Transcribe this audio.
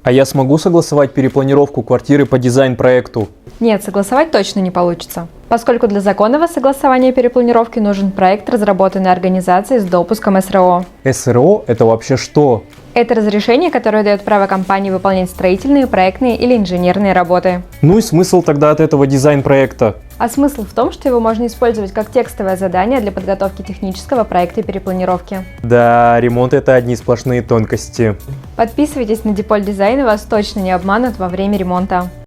А я смогу согласовать перепланировку квартиры по дизайн-проекту? Нет, согласовать точно не получится, поскольку для законного согласования перепланировки нужен проект, разработанный организацией с допуском СРО. СРО – это вообще что? Это разрешение, которое дает право компании выполнять строительные, проектные или инженерные работы. Ну и смысл тогда от этого дизайн-проекта? А смысл в том, что его можно использовать как текстовое задание для подготовки технического проекта и перепланировки. Да, ремонт – это одни сплошные тонкости. Подписывайтесь на Дипольт Дизайн, и вас точно не обманут во время ремонта.